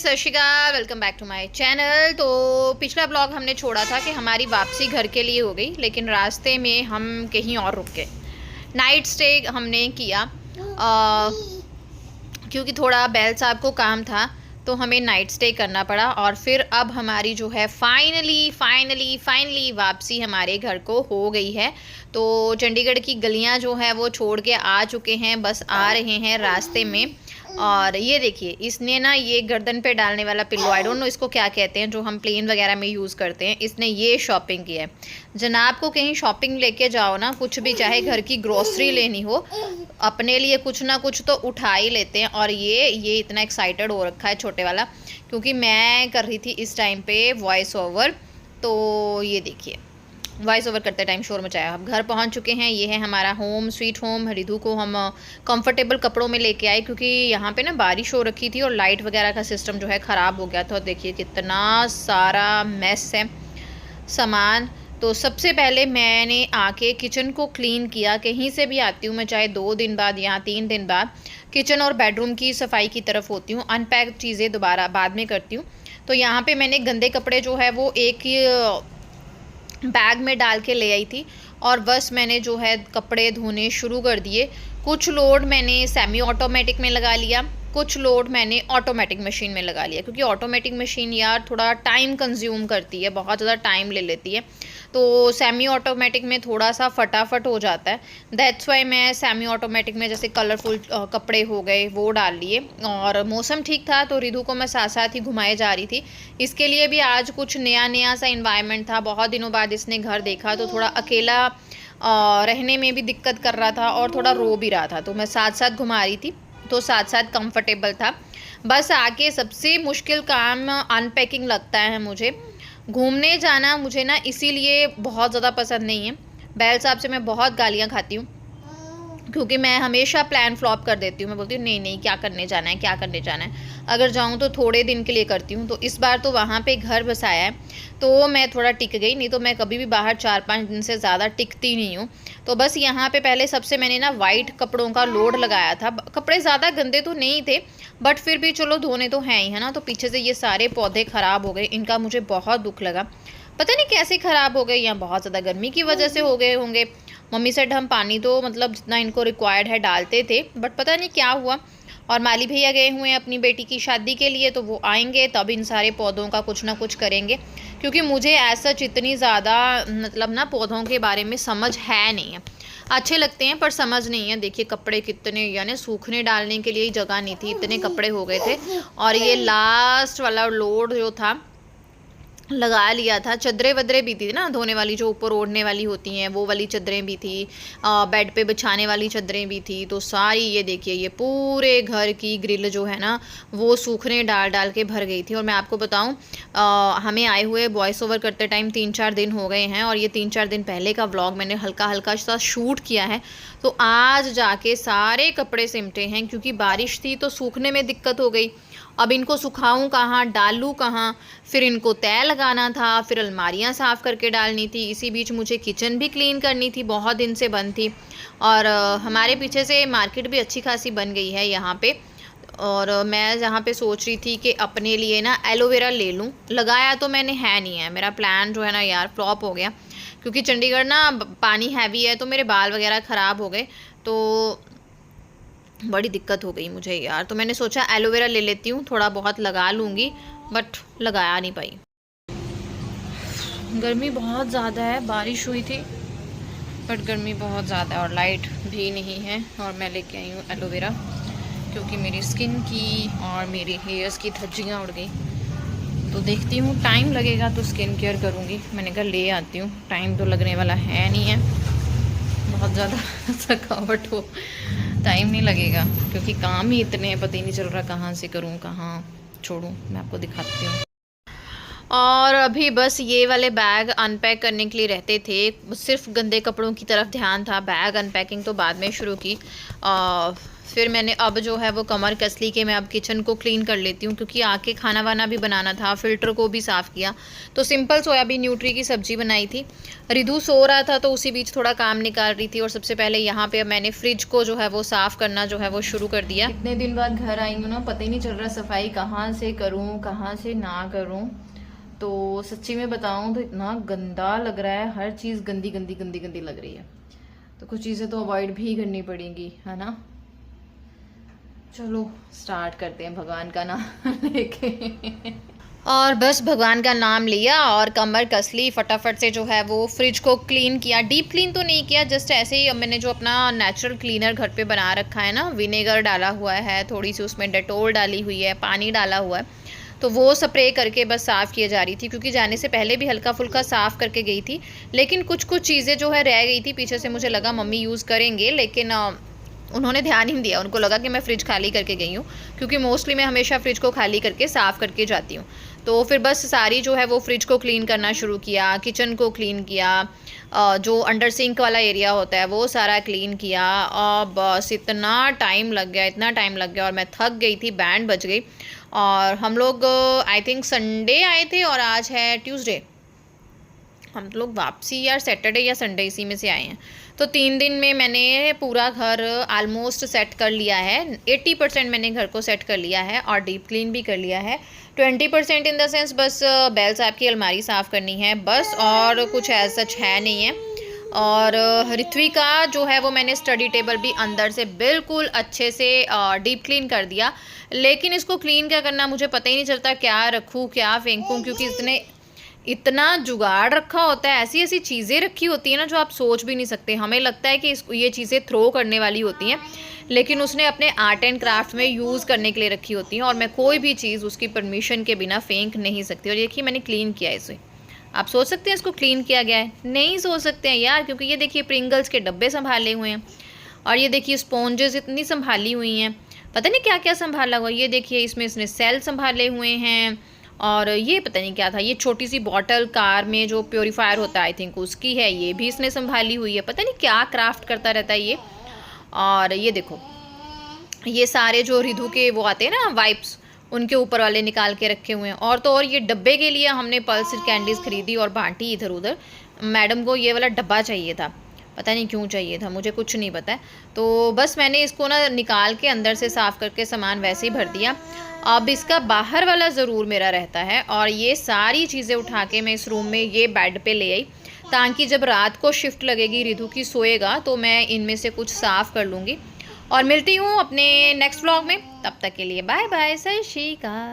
सत Sri Akal, welcome back to my channel. तो पिछला ब्लॉग हमने छोड़ा था कि हमारी वापसी घर के लिए हो गई, लेकिन रास्ते में हम कहीं और रुक गए। नाइट स्टे हमने किया क्योंकि थोड़ा बैल साहब को काम था, तो हमें नाइट स्टे करना पड़ा। और फिर अब हमारी जो है फाइनली वापसी हमारे घर को हो गई है। तो चंडीगढ़ की गलियां जो है वो छोड़ के आ चुके हैं, बस आ रहे हैं रास्ते में। और ये देखिए, इसने ना ये गर्दन पे डालने वाला पिल्लो, आई डोंट नो इसको क्या कहते हैं, जो हम प्लेन वगैरह में यूज़ करते हैं, इसने ये शॉपिंग की है। जनाब को कहीं शॉपिंग लेके जाओ ना, कुछ भी, चाहे घर की ग्रोसरी लेनी हो, अपने लिए कुछ ना कुछ तो उठा ही लेते हैं। और ये इतना एक्साइटेड हो रखा है छोटे वाला, क्योंकि मैं कर रही थी इस टाइम पे वॉइस ओवर। तो ये देखिए, वॉइस ओवर करते टाइम शोर मचाया। अब घर पहुंच चुके हैं, ये है हमारा होम स्वीट होम। रिधु को हम कंफर्टेबल कपड़ों में लेके आए, क्योंकि यहाँ पे ना बारिश हो रखी थी और लाइट वगैरह का सिस्टम जो है ख़राब हो गया था। और देखिए कितना सारा मेस है सामान। तो सबसे पहले मैंने आके किचन को क्लीन किया। कहीं से भी आती हूँ मैं, चाहे 2 दिन बाद या 3 दिन बाद, किचन और बेडरूम की सफाई की तरफ होती हूँ। अनपैक चीज़ें दोबारा बाद में करती हूँ। तो यहाँ पे मैंने गंदे कपड़े जो है वो एक बैग में डाल के ले आई थी, और बस मैंने जो है कपड़े धोने शुरू कर दिए। कुछ लोड मैंने सेमी ऑटोमेटिक में लगा लिया, कुछ लोड मैंने ऑटोमेटिक मशीन में लगा लिया, क्योंकि ऑटोमेटिक मशीन यार थोड़ा टाइम कंज्यूम करती है, बहुत ज़्यादा टाइम ले लेती है। तो सेमी ऑटोमेटिक में थोड़ा सा फटाफट हो जाता है। दैट्स वाई मैं सेमी ऑटोमेटिक में जैसे कलरफुल कपड़े हो गए वो डाल लिए। और मौसम ठीक था तो रिधु को मैं साथ साथ ही घुमाए जा रही थी। इसके लिए भी आज कुछ नया सा इन्वायरमेंट था। बहुत दिनों बाद इसने घर देखा, तो थोड़ा अकेला रहने में भी दिक्कत कर रहा था और थोड़ा रो भी रहा था। तो मैं साथ साथ घुमा रही थी, तो साथ साथ कंफर्टेबल था। बस आके सबसे मुश्किल काम अनपैकिंग लगता है मुझे। घूमने जाना मुझे ना इसीलिए बहुत ज़्यादा पसंद नहीं है। बैल साहब से मैं बहुत गालियाँ खाती हूँ, क्योंकि मैं हमेशा प्लान फ्लॉप कर देती हूँ। मैं बोलती हूँ नहीं क्या करने जाना है, क्या करने जाना है। अगर जाऊँ तो थोड़े दिन के लिए करती हूँ। तो इस बार तो वहाँ पे घर बसाया है, तो मैं थोड़ा टिक गई, नहीं तो मैं कभी भी बाहर 4-5 दिन से ज़्यादा टिकती नहीं हूँ। तो बस यहाँ पे पहले सबसे मैंने ना वाइट कपड़ों का लोड लगाया था। कपड़े ज़्यादा गंदे तो नहीं थे, बट फिर भी चलो धोने तो हैं ही, है ना। तो पीछे से ये सारे पौधे ख़राब हो गए, इनका मुझे बहुत दुख लगा। पता नहीं कैसे ख़राब हो गए, या बहुत ज़्यादा गर्मी की वजह से हो गए होंगे। मम्मी सेड हम पानी तो मतलब जितना इनको रिक्वायर्ड है डालते थे, बट पता नहीं क्या हुआ। और माली भैया गए हुए हैं अपनी बेटी की शादी के लिए, तो वो आएंगे तब इन सारे पौधों का कुछ ना कुछ करेंगे। क्योंकि मुझे ऐसा इतनी ज़्यादा मतलब ना पौधों के बारे में समझ है नहीं है। अच्छे लगते हैं पर समझ नहीं है। देखिए कपड़े कितने, यानी सूखने डालने के लिए जगह नहीं थी, इतने कपड़े हो गए थे। और ये लास्ट वाला लोड जो था लगा लिया था। चद्दरें वद्दरें भी थी ना धोने वाली, जो ऊपर ओढ़ने वाली होती हैं, वो वाली चद्दरें भी थी। बेड पे बिछाने वाली चद्दरें भी थी। तो सारी ये देखिए, ये पूरे घर की ग्रिल जो है ना वो सूखने डाल डाल के भर गई थी। और मैं आपको बताऊं, हमें आए हुए वॉइस ओवर करते टाइम 3-4 दिन हो गए हैं, और ये 3-4 दिन पहले का व्लॉग मैंने हल्का सा शूट किया है। तो आज जाके सारे कपड़े सिमटे हैं, क्योंकि बारिश थी तो सूखने में दिक्कत हो गई। अब इनको सुखाऊं कहाँ, डालूं कहाँ, फिर इनको तय लगाना था, फिर अलमारियां साफ़ करके डालनी थी। इसी बीच मुझे किचन भी क्लीन करनी थी, बहुत दिन से बंद थी। और हमारे पीछे से मार्केट भी अच्छी खासी बन गई है यहाँ पे। और मैं यहाँ पे सोच रही थी कि अपने लिए ना एलोवेरा ले लूँ। लगाया तो मैंने है नहीं है, मेरा प्लान जो है ना यार फ्लॉप हो गया, क्योंकि चंडीगढ़ ना पानी हैवी है, तो मेरे बाल वगैरह ख़राब हो गए, तो बड़ी दिक्कत हो गई मुझे यार। तो मैंने सोचा एलोवेरा ले लेती हूँ, थोड़ा बहुत लगा लूँगी, बट लगाया नहीं पाई। गर्मी बहुत ज़्यादा है, बारिश हुई थी बट गर्मी बहुत ज़्यादा है, और लाइट भी नहीं है। और मैं लेके आई हूँ एलोवेरा, क्योंकि मेरी स्किन की और मेरे हेयर्स की धज्जियाँ उड़ गई। तो देखती हूँ, टाइम लगेगा तो स्किन केयर करूँगी। मैंने कहा ले आती हूँ, टाइम तो लगने वाला है नहीं है, बहुत ज़्यादा थकावट हो, टाइम नहीं लगेगा, क्योंकि काम ही इतने हैं, पता ही नहीं चल रहा कहाँ से करूँ कहाँ छोड़ूँ। मैं आपको दिखाती हूँ। और अभी बस ये वाले बैग अनपैक करने के लिए रहते थे, सिर्फ गंदे कपड़ों की तरफ ध्यान था। बैग अनपैकिंग तो बाद में शुरू की। फिर मैंने अब जो है वो कमर कस ली कि मैं अब किचन को क्लीन कर लेती हूँ, क्योंकि आके खाना वाना भी बनाना था, फ़िल्टर को भी साफ़ किया। तो सिंपल सोयाबीन न्यूट्री की सब्ज़ी बनाई थी। रिधु सो रहा था तो उसी बीच थोड़ा काम निकाल रही थी। और सबसे पहले यहाँ पे अब मैंने फ्रिज को जो है वो साफ़ करना जो है वो शुरू कर दिया। इतने दिन बाद घर आई हूँ ना, पता ही नहीं चल रहा सफाई कहाँ से करूँ कहाँ से ना करूँ। तो सच्ची में बताऊँ तो इतना गंदा लग रहा है, हर चीज़ गंदी गंदी गंदी गंदी लग रही है। तो कुछ चीज़ें तो अवॉइड भी करनी पड़ेंगी, है ना। चलो स्टार्ट करते हैं भगवान का नाम लेके। और बस भगवान का नाम लिया और कमर कस ली, फटाफट से जो है वो फ्रिज को क्लीन किया। डीप क्लीन तो नहीं किया, जस्ट ऐसे ही। अब मैंने जो अपना नेचुरल क्लीनर घर पे बना रखा है ना, विनेगर डाला हुआ है, थोड़ी सी उसमें डेटोल डाली हुई है, पानी डाला हुआ है, तो वो स्प्रे करके बस साफ़ किए जा रही थी। क्योंकि जाने से पहले भी हल्का फुल्का साफ़ करके गई थी, लेकिन कुछ कुछ चीज़ें जो है रह गई थी पीछे से। मुझे लगा मम्मी यूज़ करेंगे, लेकिन उन्होंने ध्यान ही नहीं दिया। उनको लगा कि मैं फ़्रिज खाली करके गई हूँ, क्योंकि मोस्टली मैं हमेशा फ़्रिज को खाली करके साफ़ करके जाती हूँ। तो फिर बस सारी जो है वो फ्रिज को क्लीन करना शुरू किया, किचन को क्लीन किया, जो अंडर सिंक वाला एरिया होता है वो सारा क्लीन किया। और बस इतना टाइम लग गया, इतना टाइम लग गया, और मैं थक गई थी, बैंड बज गई। और हम लोग आई थिंक संडे आए थे और आज है ट्यूसडे। हम लोग वापसी यार सैटरडे या संडे इसी में से आए हैं। तो 3 दिन में मैंने पूरा घर आलमोस्ट सेट कर लिया है। 80% मैंने घर को सेट कर लिया है और डीप क्लीन भी कर लिया है। 20% इन द सेंस बस बैल साहब की अलमारी साफ़ करनी है बस, और कुछ ऐसा सच है नहीं है। और ऋत्वी का जो है वो मैंने स्टडी टेबल भी अंदर से बिल्कुल अच्छे से डीप क्लीन कर दिया। लेकिन इसको क्लीन क्या करना मुझे पता ही नहीं चलता, क्या रखूँ क्या फेंकूँ, क्योंकि इतना जुगाड़ रखा होता है, ऐसी ऐसी चीज़ें रखी होती हैं ना जो आप सोच भी नहीं सकते। हमें लगता है कि ये चीज़ें थ्रो करने वाली होती हैं, लेकिन उसने अपने आर्ट एंड क्राफ्ट में यूज़ करने के लिए रखी होती हैं। और मैं कोई भी चीज़ उसकी परमिशन के बिना फेंक नहीं सकती। और देखिए मैंने क्लीन किया इसे। आप सोच सकते हैं इसको क्लीन किया गया है? नहीं सोच सकते हैं यार, क्योंकि ये देखिए प्रिंगल्स के डब्बे संभाले हुए हैं, और ये देखिए स्पॉन्जेस इतनी संभाली हुई हैं, पता नहीं क्या क्या संभाला हुआ। ये देखिए इसमें इसने सेल संभाले हुए हैं, और ये पता नहीं क्या था। ये छोटी सी बॉटल कार में जो प्योरीफायर होता है आई थिंक उसकी है, ये भी इसने संभाली हुई है। पता नहीं क्या क्राफ्ट करता रहता है ये। और ये देखो ये सारे जो रिधु के वो आते हैं ना वाइप्स, उनके ऊपर वाले निकाल के रखे हुए हैं। और तो और ये डब्बे के लिए हमने पल्स कैंडीज़ खरीदी और बांटी इधर उधर। मैडम को ये वाला डब्बा चाहिए था, पता नहीं क्यों चाहिए था, मुझे कुछ नहीं पता है। तो बस मैंने इसको ना निकाल के अंदर से साफ़ करके सामान वैसे ही भर दिया। अब इसका बाहर वाला ज़रूर मेरा रहता है। और ये सारी चीज़ें उठा के मैं इस रूम में ये बेड पे ले आई, ताकि जब रात को शिफ्ट लगेगी रिधु की सोएगा तो मैं इनमें से कुछ साफ़ कर लूँगी। और मिलती हूँ अपने नेक्स्ट व्लॉग में, तब तक के लिए बाय बाय, सत श्री अकाल।